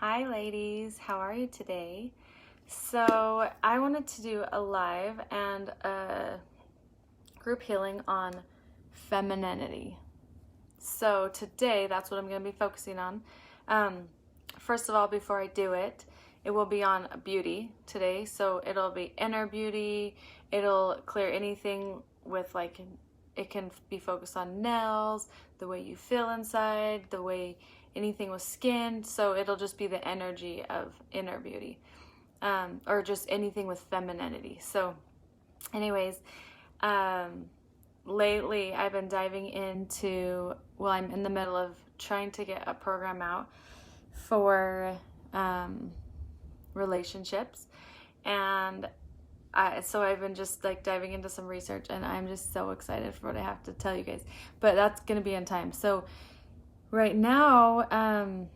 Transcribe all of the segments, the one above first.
Hi ladies, how are you today? So I wanted to do a live and a group healing on femininity. So today that's what I'm going to be focusing on. First of all, before I do it, it will be on beauty today. So it'll be inner beauty. It'll clear anything with it can be focused on nails, the way you feel inside, the way anything with skin. So it'll just be the energy of inner beauty, or just anything with femininity. So anyways, lately I've been diving into, I'm in the middle of trying to get a program out for relationships, and so I've been just diving into some research, and I'm just so excited for what I have to tell you guys, but that's going to be in time. So right now,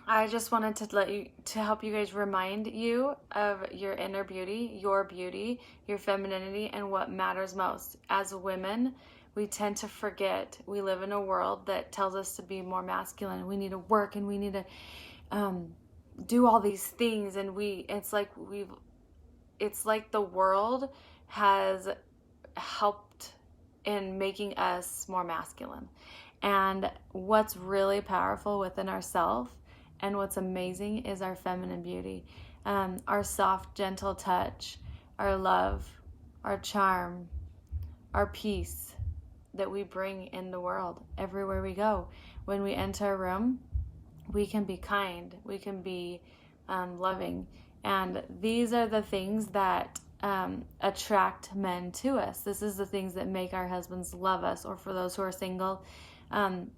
I just wanted to help you guys, remind you of your inner beauty, your femininity, and what matters most. As women, we tend to forget. We live in a world that tells us to be more masculine. We need to work and we need to do all these things, and it's like the world has helped in making us more masculine. And what's really powerful within ourselves and what's amazing is our feminine beauty, our soft, gentle touch, our love, our charm, our peace that we bring in the world everywhere we go. When we enter a room, we can be kind, we can be loving. And these are the things that attract men to us. This is the things that make our husbands love us, or for those who are single,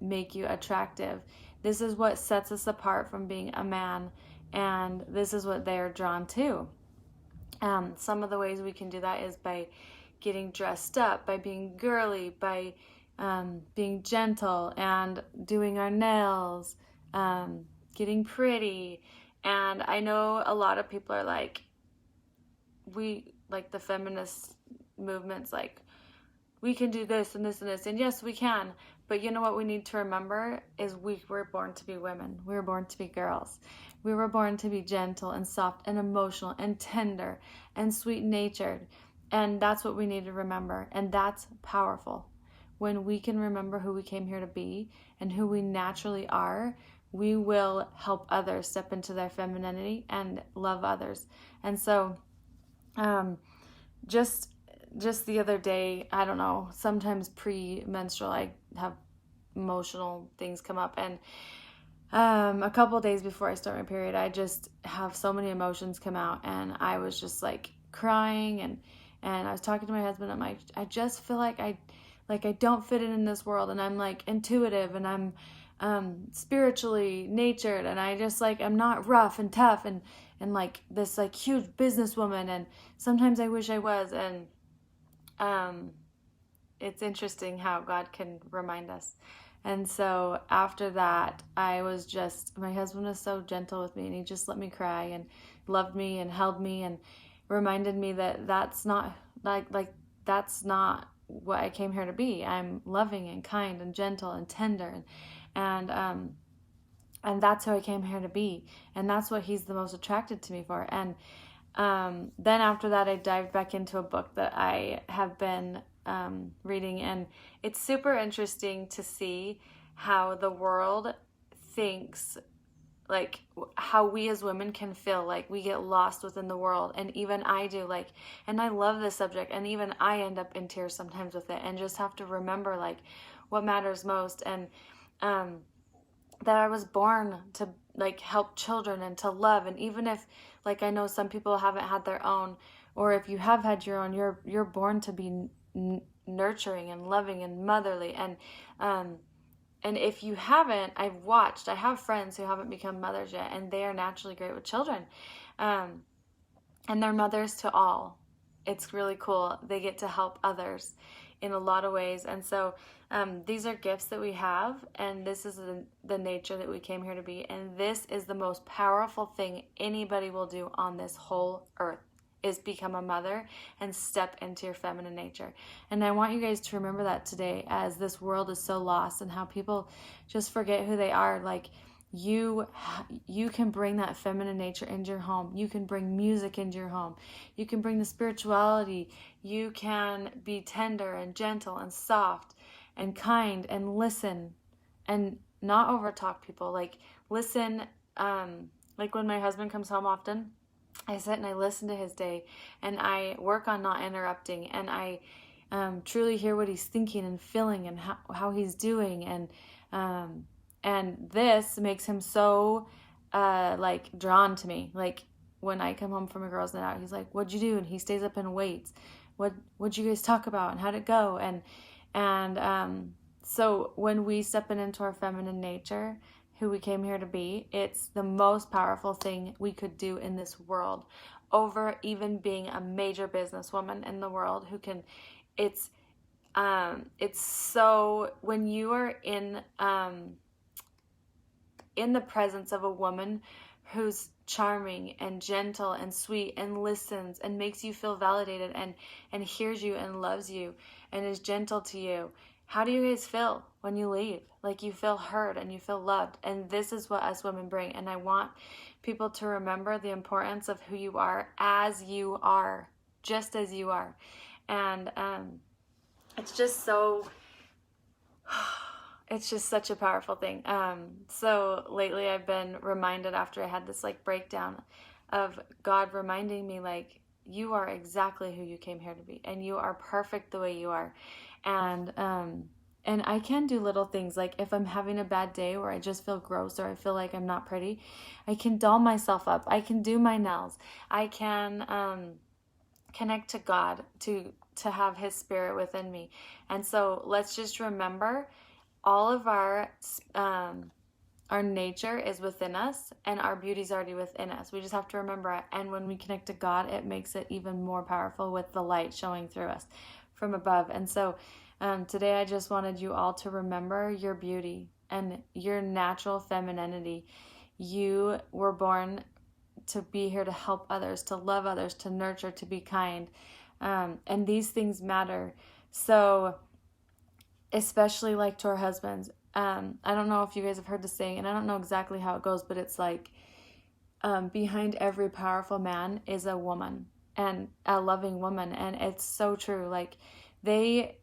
make you attractive. This is what sets us apart from being a man, and this is what they're drawn to. Some of the ways we can do that is by getting dressed up, by being girly, by being gentle and doing our nails, getting pretty. And I know a lot of people are the feminist movements, we can do this and this and this, and yes, we can. But you know what we need to remember is we were born to be women. We were born to be girls. We were born to be gentle and soft and emotional and tender and sweet-natured. And that's what we need to remember. And that's powerful. When we can remember who we came here to be and who we naturally are, we will help others step into their femininity and love others. And so just the other day, I don't know, sometimes pre-menstrual, I have emotional things come up, and a couple of days before I start my period, I just have so many emotions come out, and I was just crying, and I was talking to my husband. I'm like, I just feel like I don't fit in this world, and I'm intuitive, and I'm spiritually natured, and I just I'm not rough and tough and this huge businesswoman, and sometimes I wish I was. And it's interesting how God can remind us. And so after that, my husband was so gentle with me, and he just let me cry and loved me and held me and reminded me that that's not that's not what I came here to be. I'm loving and kind and gentle and tender, and that's who I came here to be, and that's what he's the most attracted to me for. And then after that, I dived back into a book that I have been reading, and it's super interesting to see how the world thinks, how we as women can feel we get lost within the world. And even I do, and I love this subject, and even I end up in tears sometimes with it, and just have to remember what matters most, and that I was born to help children and to love. And even if I know some people haven't had their own, or if you have had your own, you're born to be nurturing and loving and motherly. And if you haven't, I have friends who haven't become mothers yet, and they are naturally great with children, and they're mothers to all. It's really cool. They get to help others in a lot of ways. And so these are gifts that we have, and this is the nature that we came here to be. And this is the most powerful thing anybody will do on this whole earth, is become a mother and step into your feminine nature. And I want you guys to remember that today, as this world is so lost, and how people just forget who they are. you can bring that feminine nature into your home. You can bring music into your home. You can bring the spirituality. You can be tender and gentle and soft and kind and listen and not over talk people. Like listen, like when my husband comes home often, I sit and I listen to his day and I work on not interrupting, and I truly hear what he's thinking and feeling and how he's doing, and this makes him so like drawn to me. Like when I come home from a girls' night out, he's like, "What'd you do?" And he stays up and waits. What'd you guys talk about and how'd it go? And so when we step into our feminine nature, who we came here to be, it's the most powerful thing we could do in this world, over even being a major businesswoman in the world who can. It's so when you are in the presence of a woman who's charming and gentle and sweet and listens and makes you feel validated and hears you and loves you and is gentle to you, how do you guys feel when you leave? Like you feel heard and you feel loved. And this is what us women bring. And I want people to remember the importance of who you are as you are, just as you are. And it's just so... it's just such a powerful thing. So lately I've been reminded, after I had this like breakdown, of God reminding me, like, you are exactly who you came here to be, and you are perfect the way you are. And I can do little things, like if I'm having a bad day where I just feel gross or I feel like I'm not pretty, I can doll myself up. I can do my nails. I can connect to God to have his spirit within me. And so let's just remember, all of our nature is within us, and our beauty is already within us. We just have to remember it. And when we connect to God, it makes it even more powerful with the light showing through us from above. And so today I just wanted you all to remember your beauty and your natural femininity. You were born to be here to help others, to love others, to nurture, to be kind. And these things matter. So especially like to our husbands. I don't know if you guys have heard the saying, and I don't know exactly how it goes, but it's like, behind every powerful man is a woman, and a loving woman. And it's so true. Like they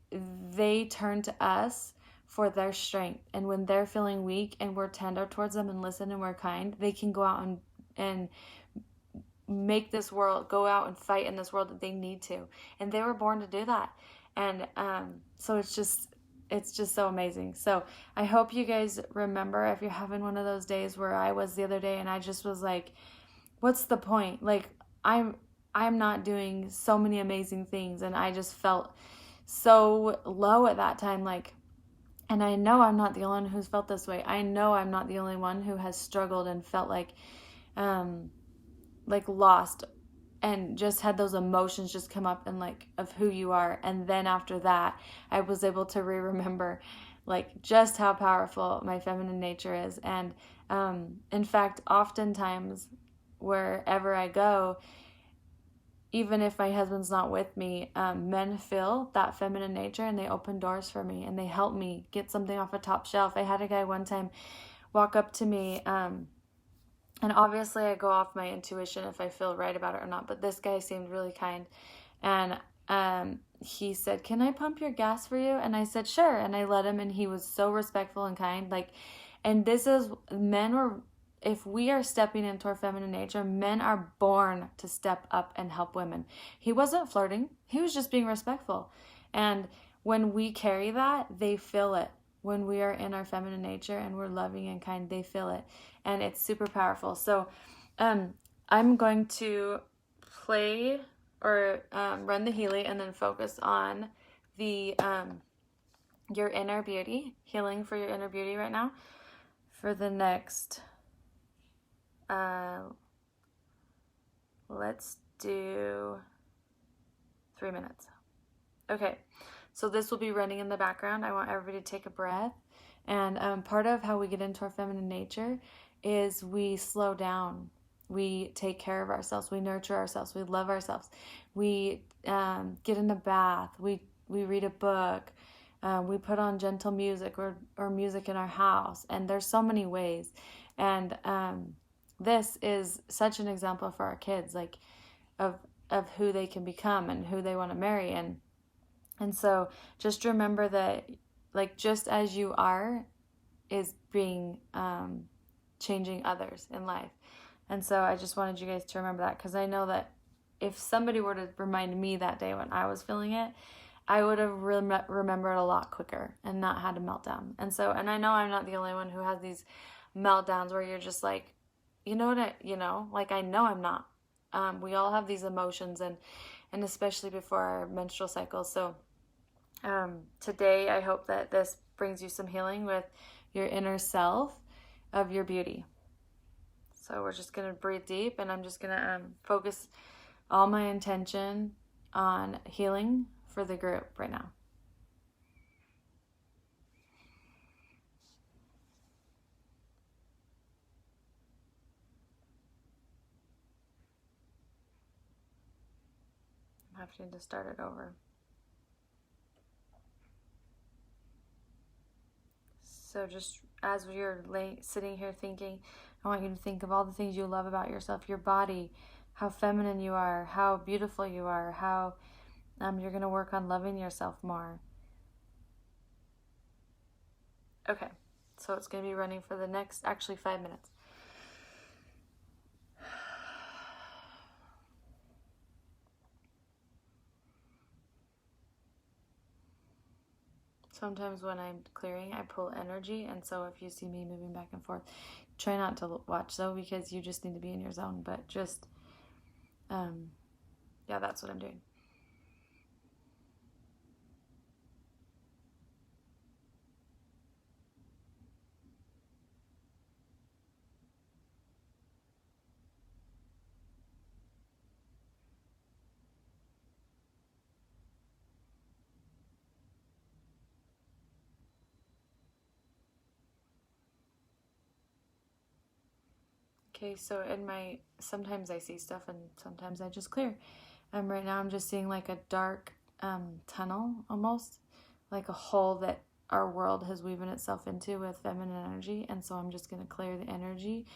turn to us for their strength. And when they're feeling weak and we're tender towards them and listen and we're kind, they can go out and make this world, go out and fight in this world that they need to. And they were born to do that. And so it's just so amazing. So I hope you guys remember, if you're having one of those days where I was the other day and I just was like, what's the point? Like I'm not doing so many amazing things, and I just felt so low at that time. Like, and I know I'm not the only one who's felt this way. I know I'm not the only one who has struggled and felt like lost, and just had those emotions just come up, and like of who you are. And then after that, I was able to remember like just how powerful my feminine nature is. And in fact, oftentimes wherever I go, even if my husband's not with me, men feel that feminine nature, and they open doors for me, and they help me get something off a top shelf. I had a guy one time walk up to me, and obviously I go off my intuition if I feel right about it or not, but this guy seemed really kind. And he said, "Can I pump your gas for you?" And I said, "Sure." And I let him, and he was so respectful and kind. Like, and this is, if we are stepping into our feminine nature, men are born to step up and help women. He wasn't flirting. He was just being respectful. And when we carry that, they feel it. When we are in our feminine nature and we're loving and kind, they feel it. And it's super powerful. So I'm going to play or run the Healy, and then focus on the your inner beauty, healing for your inner beauty right now for the next, let's do 3 minutes. Okay. So this will be running in the background. I want everybody to take a breath. And part of how we get into our feminine nature is we slow down. We take care of ourselves. We nurture ourselves. We love ourselves. We get in a bath. We read a book. We put on gentle music or music in our house. And there's so many ways. And this is such an example for our kids, like of who they can become and who they want to marry. And so just remember that, like, just as you are is being changing others in life. And so I just wanted you guys to remember that, because I know that if somebody were to remind me that day when I was feeling it, I would have remembered a lot quicker and not had a meltdown. And so, and I know I'm not the only one who has these meltdowns where you're just like, you know what, like, I know I'm not. We all have these emotions, and especially before our menstrual cycles. So today, I hope that this brings you some healing with your inner self of your beauty. So we're just going to breathe deep, and I'm just going to focus all my intention on healing for the group right now. I'm having to start it over. So just as you're sitting here thinking, I want you to think of all the things you love about yourself, your body, how feminine you are, how beautiful you are, how you're going to work on loving yourself more. Okay, so it's going to be running for the next, actually, 5 minutes. Sometimes when I'm clearing, I pull energy, and so if you see me moving back and forth, try not to watch though, because you just need to be in your zone. But just, yeah, that's what I'm doing. Okay, so sometimes I see stuff and sometimes I just clear. Right now I'm just seeing like a dark tunnel, almost like a hole that our world has woven itself into with feminine energy. And so I'm just going to clear the energy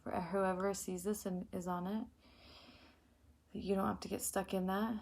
for whoever sees this and is on it. You don't have to get stuck in that.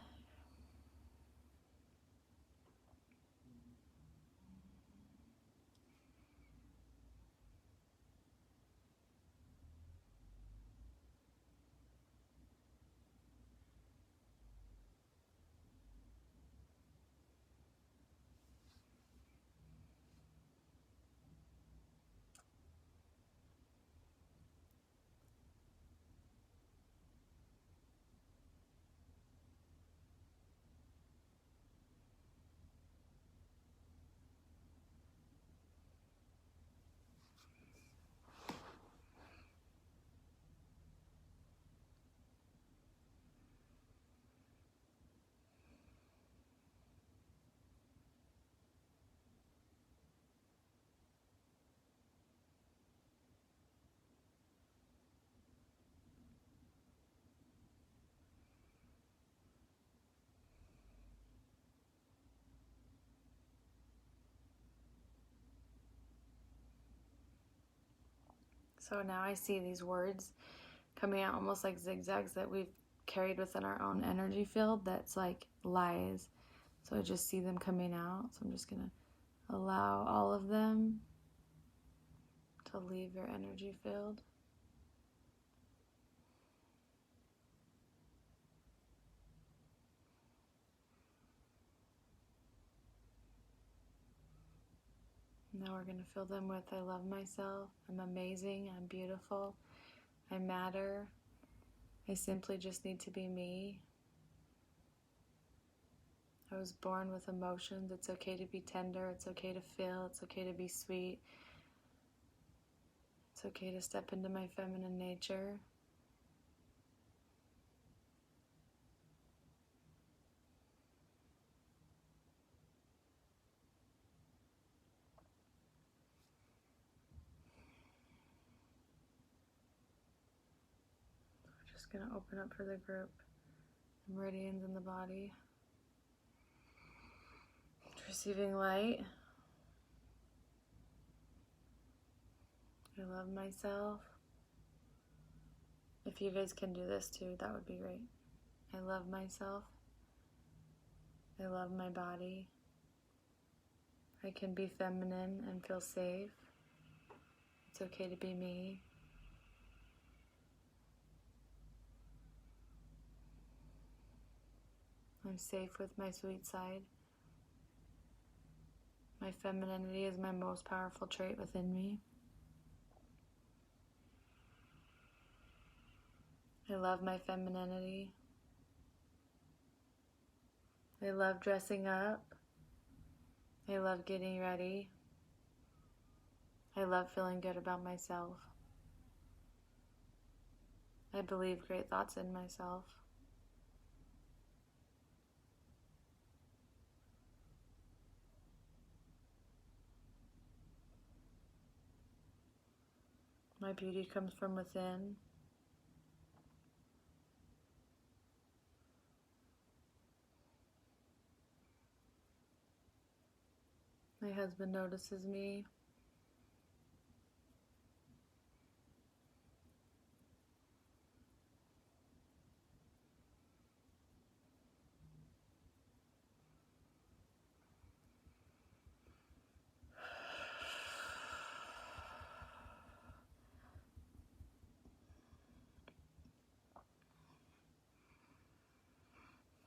So now I see these words coming out almost like zigzags that we've carried within our own energy field that's like lies. So I just see them coming out. So I'm just going to allow all of them to leave your energy field. Now we're going to fill them with, I love myself, I'm amazing, I'm beautiful, I matter, I simply just need to be me. I was born with emotions. It's okay to be tender. It's okay to feel. It's okay to be sweet. It's okay to step into my feminine nature. We're just going to open up for the group. Meridians in the body. Receiving light. I love myself. If you guys can do this too, that would be great. I love myself. I love my body. I can be feminine and feel safe. It's okay to be me. I'm safe with my sweet side. My femininity is my most powerful trait within me. I love my femininity. I love dressing up. I love getting ready. I love feeling good about myself. I believe great thoughts in myself. My beauty comes from within. My husband notices me.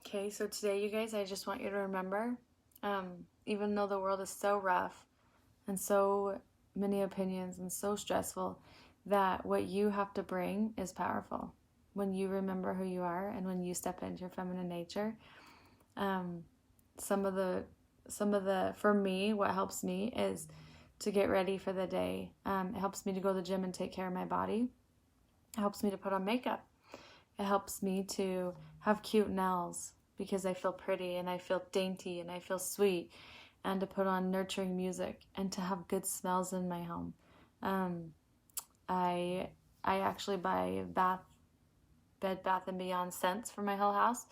Okay, so today, you guys, I just want you to remember, even though the world is so rough and so many opinions and so stressful, that what you have to bring is powerful. When you remember who you are and when you step into your feminine nature, some of the for me, what helps me is to get ready for the day. It helps me to go to the gym and take care of my body. It helps me to put on makeup. It helps me to have cute nails because I feel pretty and I feel dainty and I feel sweet, and to put on nurturing music and to have good smells in my home. I actually buy Bed Bath & Beyond scents for my whole house,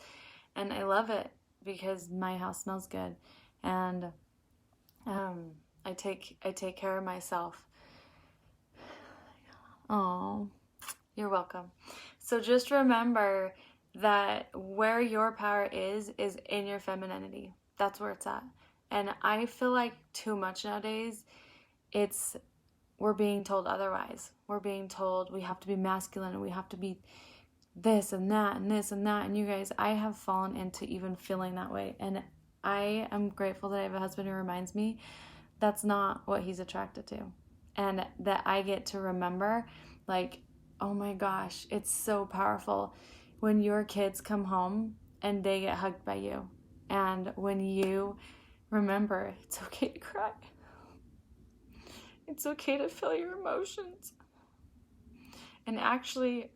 and I love it because my house smells good, and I take care of myself. Oh, you're welcome. So just remember that where your power is in your femininity. That's where it's at. And I feel like too much nowadays, we're being told otherwise. We're being told we have to be masculine and we have to be this and that and this and that. And you guys, I have fallen into even feeling that way. And I am grateful that I have a husband who reminds me that's not what he's attracted to. And that I get to remember, like, oh my gosh, it's so powerful when your kids come home and they get hugged by you. And when you remember, it's okay to cry. It's okay to feel your emotions. And actually,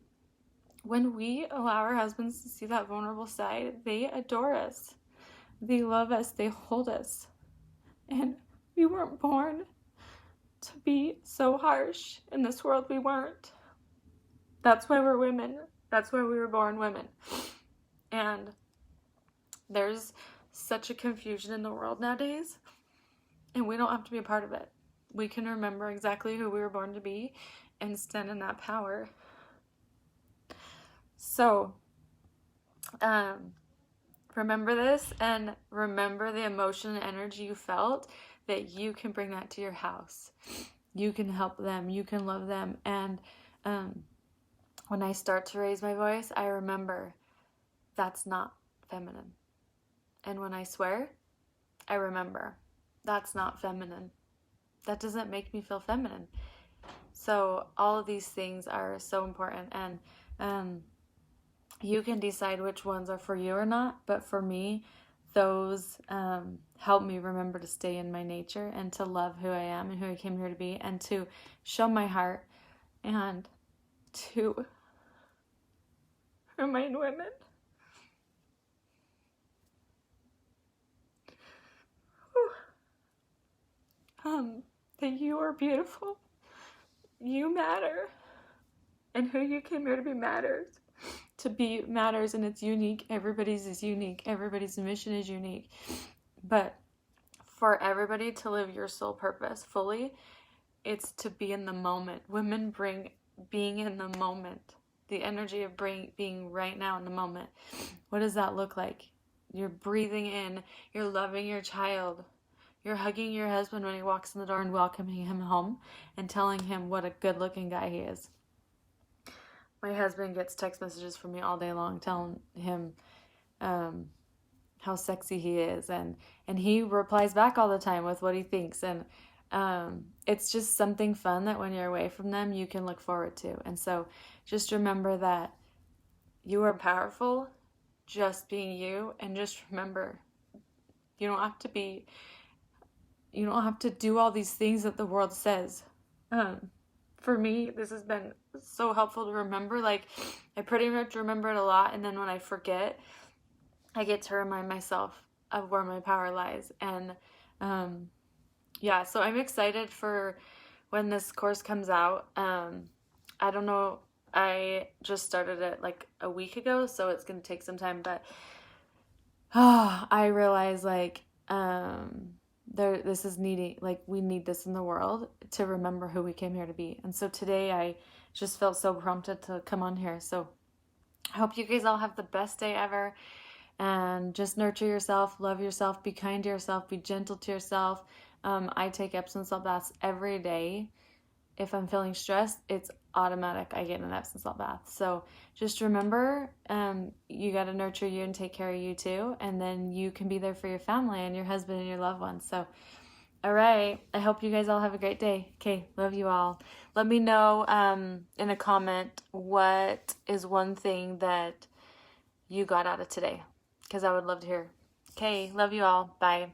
when we allow our husbands to see that vulnerable side, they adore us. They love us. They hold us. And we weren't born to be so harsh in this world. We weren't. That's why we're women. That's why we were born women. And there's such a confusion in the world nowadays, and we don't have to be a part of it. We can remember exactly who we were born to be and stand in that power. So, remember this, and remember the emotion and energy you felt, that you can bring that to your house. You can help them. You can love them. And when I start to raise my voice, I remember that's not feminine. And when I swear, I remember that's not feminine. That doesn't make me feel feminine. So all of these things are so important, and you can decide which ones are for you or not. But for me, those help me remember to stay in my nature and to love who I am and who I came here to be, and to show my heart and to remind women that you are beautiful, you matter, and who you came here to be matters. To be matters, and it's unique. Everybody's is unique. Everybody's mission is unique. But for everybody to live your soul purpose fully, it's to be in the moment. Women bring being in the moment the energy of being right now in the moment. What does that look like? You're breathing in, you're loving your child, you're hugging your husband when he walks in the door and welcoming him home and telling him what a good looking guy he is. My husband gets text messages from me all day long telling him how sexy he is, and he replies back all the time with what he thinks, and it's just something fun that when you're away from them you can look forward to. And so just remember that you are powerful just being you, and just remember you don't have to do all these things that the world says. For me, this has been so helpful to remember. Like, I pretty much remember it a lot, and then when I forget, I get to remind myself of where my power lies. And yeah, so I'm excited for when this course comes out. I don't know, I just started it like a week ago, so it's going to take some time, but I realize like this is needing, like we need this in the world to remember who we came here to be. And so today I just felt so prompted to come on here. So I hope you guys all have the best day ever, and just nurture yourself, love yourself, be kind to yourself, be gentle to yourself. I take Epsom salt baths every day. If I'm feeling stressed, it's automatic. I get an Epsom salt bath. So just remember, you got to nurture you and take care of you too. And then you can be there for your family and your husband and your loved ones. So, all right. I hope you guys all have a great day. Okay. Love you all. Let me know in a comment what is one thing that you got out of today, because I would love to hear. Okay. Love you all. Bye.